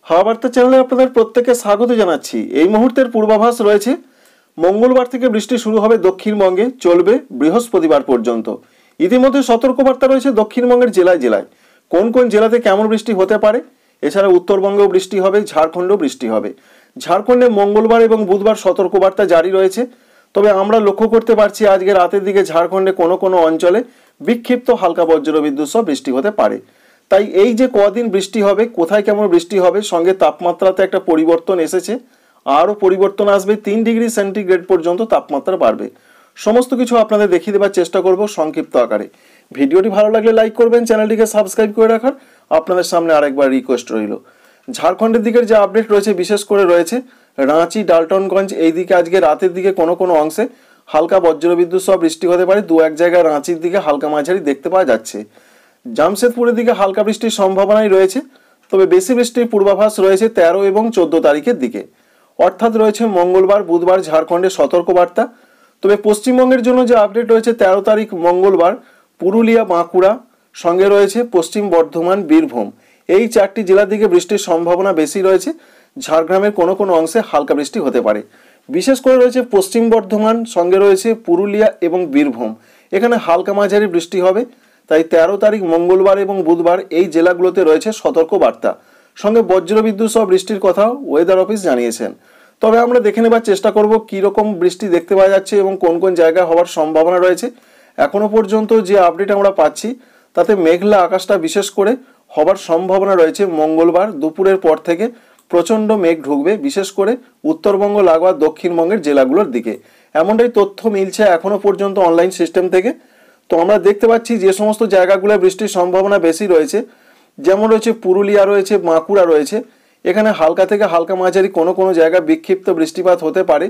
হাওয়া বার্তা চ্যানেলে আপনাদের প্রত্যেককে স্বাগত জানাচ্ছি। এই মুহূর্তের পূর্বাভাস রয়েছে মঙ্গলবার থেকে বৃষ্টি শুরু হবে দক্ষিণবঙ্গে, চলবে বৃহস্পতিবার পর্যন্ত। ইতিমধ্যে সতর্কবার্তা রয়েছে দক্ষিণবঙ্গের জেলায় জেলায় কোন কোন জেলাতে কেমন বৃষ্টি হতে পারে। এছাড়া উত্তরবঙ্গেও বৃষ্টি হবে, ঝাড়খণ্ডেও বৃষ্টি হবে। ঝাড়খণ্ডে মঙ্গলবার এবং বুধবার সতর্কবার্তা জারি রয়েছে। তবে আমরা লক্ষ্য করতে পারছি আজকে রাতের দিকে ঝাড়খণ্ডে কোনো কোনো অঞ্চলে বিক্ষিপ্ত হালকা বজ্রবিদ্যুৎ সহ বৃষ্টি হতে পারে। তাই এই যে কদিন বৃষ্টি হবে, কোথায় কেমন বৃষ্টি হবে, সঙ্গে তাপমাত্রাতে একটা পরিবর্তন এসেছে, আরও পরিবর্তন আসবে। 3 ডিগ্রি সেন্টিগ্রেড পর্যন্ত তাপমাত্রা বাড়বে। সমস্ত কিছু আপনাদের দেখিয়ে দেওয়ার চেষ্টা করব সংক্ষিপ্ত আকারে। ভিডিওটি ভালো লাগলে লাইক করবেন, চ্যানেলটিকে সাবস্ক্রাইব করে রাখার আপনাদের সামনে আরেকবার রিকোয়েস্ট রইল। ঝাড়খণ্ডের দিকের যে আপডেট রয়েছে, বিশেষ করে রয়েছে রাঁচি, ডালটনগঞ্জ এই দিকে আজকে রাতের দিকে কোনো কোনো অংশে হালকা বজ্রবিদ্যুৎ সহ বৃষ্টি হতে পারে। 2-1 জায়গায় রাঁচির দিকে হালকা মাঝারি দেখতে পাওয়া যাচ্ছে। জামশেদপুরের দিকে হালকা বৃষ্টির সম্ভাবনাই রয়েছে। তবে বেশি বৃষ্টির পূর্বাভাস রয়েছে 13 এবং 14 তারিখের দিকে, অর্থাৎ রয়েছে মঙ্গলবার বুধবার ঝাড়খণ্ডে সতর্কবার্তা। তবে পশ্চিমবঙ্গের জন্য যে আপডেট রয়েছে 13 তারিখ মঙ্গলবার পুরুলিয়া, বাঁকুড়া, সঙ্গে রয়েছে পশ্চিম বর্ধমান, বীরভূম এই 4টি জেলার দিকে বৃষ্টির সম্ভাবনা বেশি রয়েছে। ঝাড়গ্রামের কোনো কোনো অংশে হালকা বৃষ্টি হতে পারে। বিশেষ করে রয়েছে পশ্চিম বর্ধমান, সঙ্গে রয়েছে পুরুলিয়া এবং বীরভূম, এখানে হালকা মাঝারি বৃষ্টি হবে। তাই 13 তারিখ মঙ্গলবার এবং বুধবার এই জেলাগুলোতে রয়েছে সতর্কবার্তা, সঙ্গে বজ্রবিদ্যুৎ সহ বৃষ্টির কথাও ওয়েদার অফিস জানিয়েছেন। তবে আমরা দেখে নেবার চেষ্টা করব কীরকম বৃষ্টি দেখতে পাওয়া যাচ্ছে এবং কোন কোন জায়গায় হওয়ার সম্ভাবনা রয়েছে। এখনও পর্যন্ত যে আপডেট আমরা পাচ্ছি তাতে মেঘলা আকাশটা বিশেষ করে হবার সম্ভাবনা রয়েছে। মঙ্গলবার দুপুরের পর থেকে প্রচণ্ড মেঘ ঢুকবে, বিশেষ করে উত্তরবঙ্গ লাগোয়া দক্ষিণবঙ্গের জেলাগুলোর দিকে, এমনটাই তথ্য মিলছে এখনও পর্যন্ত অনলাইন সিস্টেম থেকে। তো আমরা দেখতে পাচ্ছি যে সমস্ত জায়গাগুলোয় বৃষ্টির সম্ভাবনা বেশি রয়েছে, যেমন রয়েছে পুরুলিয়া রয়েছে, বাঁকুড়া রয়েছে, এখানে হালকা থেকে হালকা মাঝারি কোনো কোনো জায়গায় বিক্ষিপ্ত বৃষ্টিপাত হতে পারে।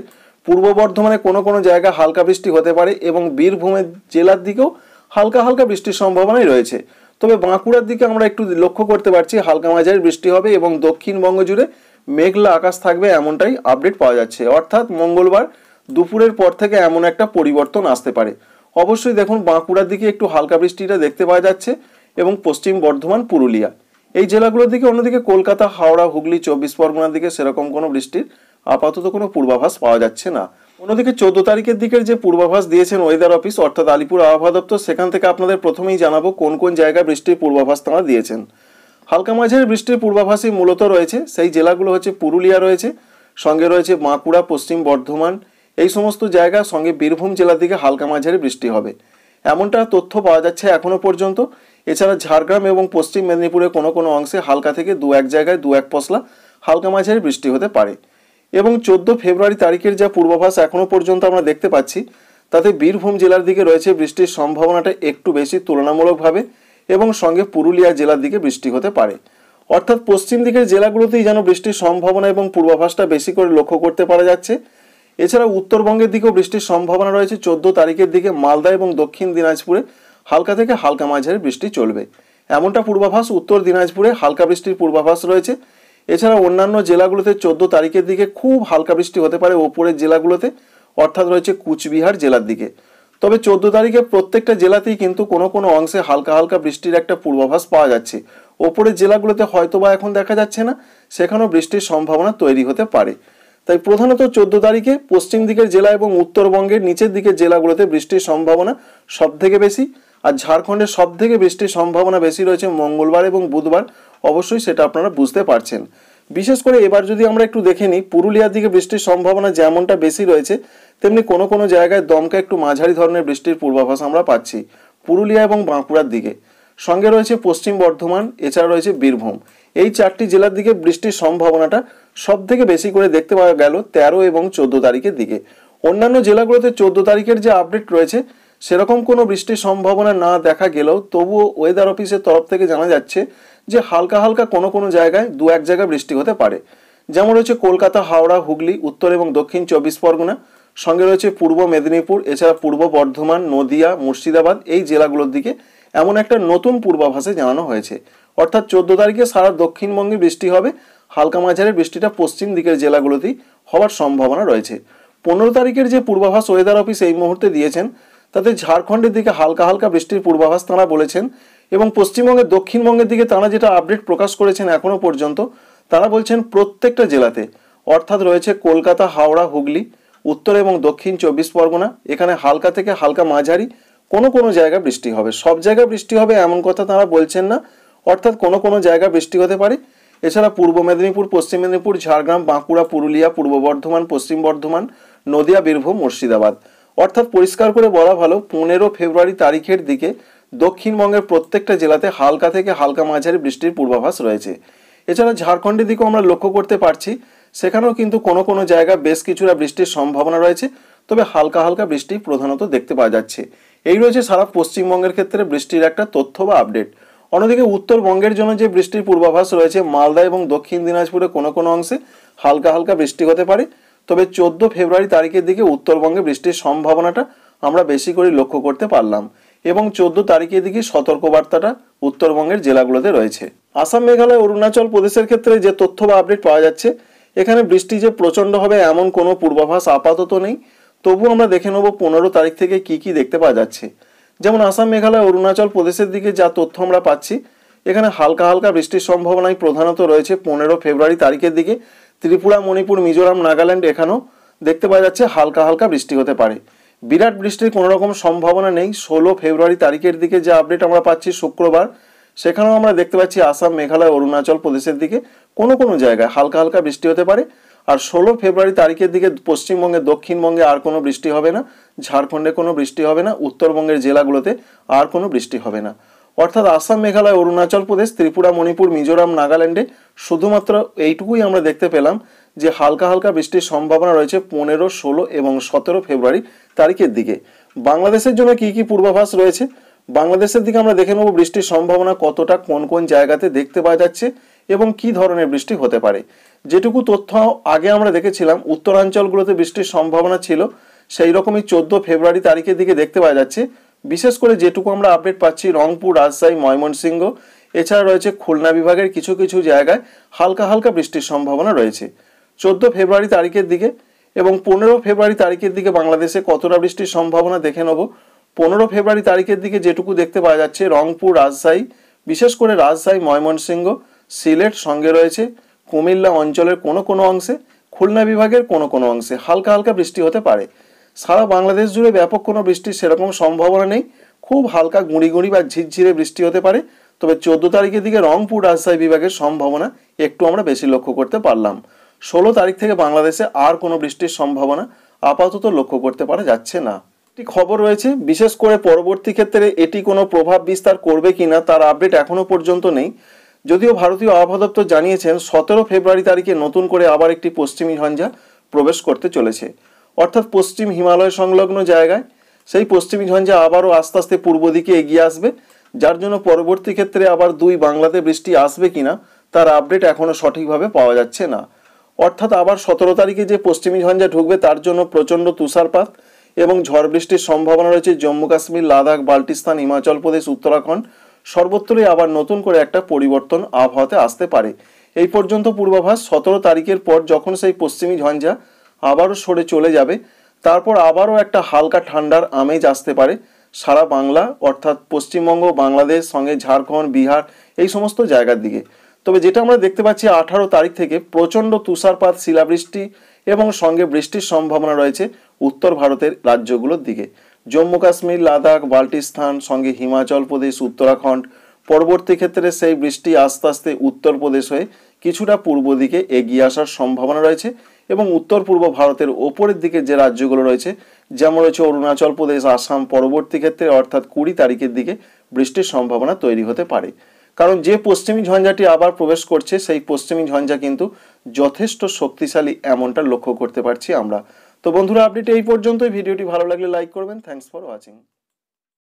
পূর্ব বর্ধমানে কোনো কোনো জায়গায় হালকা বৃষ্টি হতে পারে এবং বীরভূমের জেলার দিকেও হালকা হালকা বৃষ্টির সম্ভাবনাই রয়েছে। তবে বাঁকুড়ার দিকে আমরা একটু লক্ষ্য করতে পারছি হালকা মাঝারি বৃষ্টি হবে এবং দক্ষিণবঙ্গ জুড়ে মেঘলা আকাশ থাকবে, এমনটাই আপডেট পাওয়া যাচ্ছে। অর্থাৎ মঙ্গলবার দুপুরের পর থেকে এমন একটা পরিবর্তন আসতে পারে। অবশ্যই দেখুন বাঁকুড়ার দিকে একটু হালকা বৃষ্টিটা দেখতে পাওয়া যাচ্ছে এবং পশ্চিম বর্ধমান, পুরুলিয়া এই জেলাগুলোর দিকে। অন্যদিকে কলকাতা, হাওড়া, হুগলি, 24 পরগনার দিকে সেরকম কোনো বৃষ্টির আপাতত কোনো পূর্বাভাস পাওয়া যাচ্ছে না। অন্যদিকে 14 তারিখের দিকের যে পূর্বাভাস দিয়েছেন ওয়েদার অফিস অর্থাৎ আলিপুর আবহাওয়া দপ্তর, সেখান থেকে আপনাদের প্রথমেই জানাবো কোন কোন জায়গায় বৃষ্টির পূর্বাভাস তারা দিয়েছেন। হালকা মাঝারি বৃষ্টির পূর্বাভাসই মূলত রয়েছে, সেই জেলাগুলো হচ্ছে পুরুলিয়া রয়েছে, সঙ্গে রয়েছে বাঁকুড়া, পশ্চিম বর্ধমান এই সমস্ত জায়গা, সঙ্গে বীরভূম জেলার দিকে হালকা মাঝারি বৃষ্টি হবে, এমনটা তথ্য পাওয়া যাচ্ছে এখনো পর্যন্ত। এছাড়া ঝাড়গ্রাম এবং পশ্চিম মেদিনীপুরে কোনো কোনো অংশে হালকা থেকে 2-1 জায়গায় 2-1 পশলা হালকা মাঝারি বৃষ্টি হতে পারে। এবং 14 ফেব্রুয়ারি তারিখের যা পূর্বাভাস এখনো পর্যন্ত আমরা দেখতে পাচ্ছি তাতে বীরভূম জেলার দিকে রয়েছে বৃষ্টির সম্ভাবনাটা একটু বেশি তুলনামূলকভাবে, এবং সঙ্গে পুরুলিয়া জেলার দিকে বৃষ্টি হতে পারে। অর্থাৎ পশ্চিম দিকের জেলাগুলোতেই যেন বৃষ্টির সম্ভাবনা এবং পূর্বাভাসটা বেশি করে লক্ষ্য করতে পারা যাচ্ছে। এছাড়া উত্তরবঙ্গের দিকেও বৃষ্টির সম্ভাবনা রয়েছে 14 তারিখের দিকে। মালদা এবং দক্ষিণ দিনাজপুরে হালকা থেকে হালকা মাঝারি বৃষ্টি চলবে, এমনটা পূর্বাভাস। উত্তর দিনাজপুরে হালকা বৃষ্টির পূর্বাভাস রয়েছে। এছাড়া অন্যান্য জেলাগুলোতে 14 তারিখের দিকে খুব হালকা বৃষ্টি হতে পারে ওপরের জেলাগুলোতে, অর্থাৎ রয়েছে কুচবিহার জেলার দিকে। তবে 14 তারিখে প্রত্যেকটা জেলাতেই কিন্তু কোনো কোনো অংশে হালকা হালকা বৃষ্টির একটা পূর্বাভাস পাওয়া যাচ্ছে। ওপরের জেলাগুলোতে হয়তোবা এখন দেখা যাচ্ছে না, সেখানেও বৃষ্টির সম্ভাবনা তৈরি হতে পারে। তাই প্রধানত 14 তারিখে পশ্চিম দিকের জেলা এবং উত্তরবঙ্গের নিচের দিকের জেলাগুলোতে বৃষ্টির সম্ভাবনা সব থেকে বেশি। আর ঝাড়খণ্ডের সব থেকে বৃষ্টির সম্ভাবনা বেশি রয়েছে মঙ্গলবার এবং বুধবার, অবশ্যই সেটা আপনারা বুঝতে পারছেন। বিশেষ করে এবার যদি আমরা একটু দেখে নিই, পুরুলিয়ার দিকে বৃষ্টির সম্ভাবনা যেমনটা বেশি রয়েছে, তেমনি কোনো কোনো জায়গায় দমকা একটু মাঝারি ধরনের বৃষ্টির পূর্বাভাস আমরা পাচ্ছি পুরুলিয়া এবং বাঁকুড়ার দিকে। সঙ্গে রয়েছে পশ্চিম বর্ধমান, এছাড়া রয়েছে বীরভূম, এই 4টি জেলার দিকে বৃষ্টির সম্ভাবনাটা সব থেকে বেশি করে দেখতে পাওয়া গেল 13 এবং 14 তারিখের দিকে। অন্যান্য জেলাগুলোতে 14 তারিখের যে আপডেট রয়েছে সেরকম কোনো বৃষ্টির সম্ভাবনা না দেখা গেলেও তবুও ওয়েদার অফিসের তরফ থেকে জানা যাচ্ছে যে হালকা হালকা কোনো কোনো জায়গায় 2-1 জায়গায় বৃষ্টি হতে পারে। যেমন রয়েছে কলকাতা, হাওড়া, হুগলি, উত্তর এবং দক্ষিণ 24 পরগনা, সঙ্গে রয়েছে পূর্ব মেদিনীপুর, এছাড়া পূর্ব বর্ধমান, নদিয়া, মুর্শিদাবাদ এই জেলাগুলোর দিকে এমন একটা নতুন পূর্বাভাসে জানানো হয়েছে। অর্থাৎ 14 তারিখে সারা দক্ষিণবঙ্গে বৃষ্টি হবে, হালকা মাঝারি বৃষ্টিটা পশ্চিম দিকের জেলাগুলোতেই হওয়ার সম্ভাবনা রয়েছে। 15 তারিখের যে পূর্বাভাস ওয়েদার অফিস এই মুহূর্তে দিয়েছেন তাতে ঝাড়খণ্ডের দিকে হালকা হালকা বৃষ্টির পূর্বাভাস তাঁরা বলেছেন, এবং পশ্চিমবঙ্গের দক্ষিণবঙ্গের দিকে তাঁরা যেটা আপডেট প্রকাশ করেছেন এখনো পর্যন্ত তারা বলছেন প্রত্যেকটা জেলাতে, অর্থাৎ রয়েছে কলকাতা, হাওড়া, হুগলি, উত্তর এবং দক্ষিণ 24 পরগনা, এখানে হালকা থেকে হালকা মাঝারি কোনো কোনো জায়গায় বৃষ্টি হবে। সব জায়গায় বৃষ্টি হবে এমন কথা তারা বলছেন না, অর্থাৎ কোনো কোনো জায়গায় বৃষ্টি হতে পারে। এছাড়া পূর্ব মেদিনীপুর, পশ্চিম মেদিনীপুর, ঝাড়গ্রাম, বাঁকুড়া, পুরুলিয়া, পূর্ব বর্ধমান, পশ্চিম বর্ধমান, নদিয়া, বীরভূম, মুর্শিদাবাদ, অর্থাৎ পরিষ্কার করে বলা ভালো 15 ফেব্রুয়ারি তারিখের দিকে দক্ষিণবঙ্গের প্রত্যেকটা জেলাতে হালকা থেকে হালকা মাঝারি বৃষ্টির পূর্বাভাস রয়েছে। এছাড়া ঝাড়খণ্ডের দিকেও আমরা লক্ষ্য করতে পারছি, সেখানেও কিন্তু কোনো কোনো জায়গায় বেশ কিছুটা বৃষ্টির সম্ভাবনা রয়েছে, তবে হালকা হালকা বৃষ্টি প্রধানত দেখতে পাওয়া যাচ্ছে। এই রয়েছে সারা পশ্চিমবঙ্গের ক্ষেত্রে বৃষ্টির একটা তথ্য বা আপডেট। অন্যদিকে উত্তরবঙ্গের জন্য যে বৃষ্টির পূর্বাভাস রয়েছে, মালদা এবং দক্ষিণ দিনাজপুরে কোনো কোনো অংশে হালকা হালকা বৃষ্টি হতে পারে, তবে 14 ফেব্রুয়ারি তারিখের দিকে উত্তরবঙ্গে বৃষ্টির সম্ভাবনাটা আমরা বেশি করে লক্ষ্য করতে পারলাম এবং 14 তারিখের দিকে সতর্কবার্তাটা উত্তরবঙ্গের জেলাগুলোতে রয়েছে। আসাম, মেঘালয়, অরুণাচল প্রদেশের ক্ষেত্রে যে তথ্য বা আপডেট পাওয়া যাচ্ছে, এখানে বৃষ্টি যে প্রচণ্ড হবে এমন কোনো পূর্বাভাস আপাতত নেই, তবু আমরা দেখে নেব 15 তারিখ থেকে কি কি দেখতে পাওয়া যাচ্ছে। যেমন আসাম, মেঘালয়, অরুণাচল প্রদেশের দিকে যা তথ্য আমরা পাচ্ছি, এখানে হালকা হালকা বৃষ্টির সম্ভাবনাই প্রধানত রয়েছে 15 ফেব্রুয়ারি তারিখের দিকে। ত্রিপুরা, মণিপুর, মিজোরাম, নাগাল্যান্ড এখানেও দেখতে পাওয়া যাচ্ছে হালকা হালকা বৃষ্টি হতে পারে। বিরাট বৃষ্টির কোনো রকম সম্ভাবনা নেই 16 ফেব্রুয়ারি তারিখের দিকে যে আপডেট আমরা পাচ্ছি শুক্রবার, সেখানেও আমরা দেখতে পাচ্ছি আসাম, মেঘালয়, অরুণাচল প্রদেশের দিকে কোনো কোনো জায়গায় হালকা হালকা বৃষ্টি হতে পারে। আর 16 ফেব্রুয়ারি তারিখের দিকে পশ্চিমবঙ্গে, দক্ষিণবঙ্গে আর কোনো বৃষ্টি হবে না, ঝাড়খণ্ডে কোনো বৃষ্টি হবে না, উত্তরবঙ্গের জেলাগুলোতে আর কোনো বৃষ্টি হবে না। অর্থাৎ আসাম, মেঘালয়, অরুণাচল প্রদেশ, ত্রিপুরা, মণিপুর, মিজোরাম, নাগাল্যান্ডে শুধুমাত্র এইটুকুই আমরা দেখতে পেলাম যে হালকা হালকা বৃষ্টির সম্ভাবনা রয়েছে 15, 16 এবং 17 ফেব্রুয়ারি তারিখের দিকে। বাংলাদেশের জন্য কি কি পূর্বাভাস রয়েছে, বাংলাদেশের দিকে আমরা দেখে নেব বৃষ্টির সম্ভাবনা কতটা, কোন কোন জায়গাতে দেখতে পাওয়া যাচ্ছে এবং কি ধরনের বৃষ্টি হতে পারে। যেটুকু তথ্য আগে আমরা দেখেছিলাম উত্তরাঞ্চলগুলোতে বৃষ্টির সম্ভাবনা ছিল, সেই রকমই 14 ফেব্রুয়ারি তারিখের দিকে দেখতে পাওয়া যাচ্ছে। বিশেষ করে যেটুকু আমরা আপডেট পাচ্ছি রংপুর, রাজশাহী, ময়মনসিংহ, এছাড়া রয়েছে খুলনা বিভাগের কিছু কিছু জায়গায় হালকা হালকা বৃষ্টির সম্ভাবনা রয়েছে 14 ফেব্রুয়ারি তারিখের দিকে। এবং 15 ফেব্রুয়ারি তারিখের দিকে বাংলাদেশে কতটা বৃষ্টির সম্ভাবনা দেখে নেব। 15 ফেব্রুয়ারি তারিখের দিকে যেটুকু দেখতে পাওয়া যাচ্ছে রংপুর, রাজশাহী, বিশেষ করে রাজশাহী, ময়মনসিংহ, সিলেট, সঙ্গে রয়েছে কুমিল্লা অঞ্চলের কোনো কোনো অংশে, খুলনা বিভাগের কোনো কোনো অংশে হালকা হালকা বৃষ্টি হতে পারে। সারা বাংলাদেশ জুড়ে ব্যাপক কোনো বৃষ্টির সেরকম সম্ভাবনা নেই, খুব হালকা গুঁড়ি গুঁড়ি বা ঝিরঝিরে বৃষ্টি হতে পারে। তবে 14 তারিখের দিকে রংপুর, রাজশাহী বিভাগের সম্ভাবনা একটু আমরা বেশি লক্ষ্য করতে পারলাম। 16 তারিখ থেকে বাংলাদেশে আর কোনো বৃষ্টির সম্ভাবনা আপাতত লক্ষ্য করতে পারা যাচ্ছে না। একটি খবর রয়েছে, বিশেষ করে পরবর্তী ক্ষেত্রে এটি কোনো প্রভাব বিস্তার করবে কিনা তার আপডেট এখনো পর্যন্ত নেই। যদিও ভারতীয় আবহাওয়া দপ্তর জানিয়েছেন 17 ফেব্রুয়ারি তারিখে নতুন করে আবার একটি পশ্চিমী ঝঞ্ঝা প্রবেশ করতে চলেছে, অর্থাৎ পশ্চিম হিমালয় সংলগ্ন জায়গায় সেই পশ্চিমী ঝঞ্ঝা আবারও আস্তে আস্তে পূর্ব দিকে এগিয়ে আসবে, যার জন্য পরবর্তী ক্ষেত্রে আবার বাংলাতে বৃষ্টি আসবে কিনা তার আপডেট এখনো সঠিকভাবে পাওয়া যাচ্ছে না। অর্থাৎ আবার 17 তারিখে যে পশ্চিমী ঝঞ্ঝা ঢুকবে তার জন্য প্রচণ্ড তুষারপাত এবং ঝড় বৃষ্টির সম্ভাবনা রয়েছে জম্মু কাশ্মীর, লাদাখ, বাল্টিস্তান, হিমাচল প্রদেশ, উত্তরাখণ্ড, সর্বত্রই আবার নতুন করে একটা পরিবর্তন আবহাওয়াতে আসতে পারে। এই পর্যন্ত পূর্বাভাস 17 তারিখের পর যখন সেই পশ্চিমী ঝঞ্ঝা আবারও সরে চলে যাবে, তারপর আবারও একটা হালকা ঠান্ডার আমেজ আসতে পারে সারা বাংলা, অর্থাৎ পশ্চিমবঙ্গ, বাংলাদেশ, সঙ্গে ঝাড়খণ্ড, বিহার, এই সমস্ত জায়গার দিকে। তবে যেটা আমরা দেখতে পাচ্ছি 18 তারিখ থেকে প্রচণ্ড তুষারপাত, শিলাবৃষ্টি এবং সঙ্গে বৃষ্টির সম্ভাবনা রয়েছে উত্তর ভারতের রাজ্যগুলোর দিকে, জম্মু কাশ্মীর, লাদাখ, বাল্টিস্তান, সঙ্গে হিমাচল প্রদেশ, উত্তরাখণ্ড। পরবর্তী ক্ষেত্রে সেই বৃষ্টি আস্তে আস্তে উত্তরপ্রদেশ হয়ে কিছুটা পূর্ব দিকে এগিয়ে আসার সম্ভাবনা রয়েছে এবং উত্তর পূর্ব ভারতের ওপরের দিকে যে রাজ্যগুলো রয়েছে, যেমন রয়েছে অরুণাচল প্রদেশ, আসাম, পরবর্তী ক্ষেত্রে অর্থাৎ 20 তারিখের দিকে বৃষ্টির সম্ভাবনা তৈরি হতে পারে। কারণ যে পশ্চিমী ঝঞ্ঝাটি আবার প্রবেশ করছে সেই পশ্চিমী ঝঞ্ঝা কিন্তু যথেষ্ট শক্তিশালী, এমনটা লক্ষ্য করতে পারছি আমরা। তো বন্ধুরা, আপডেট এই পর্যন্তই। ভিডিওটি ভালো লাগলে লাইক করবেন। Thanks for watching.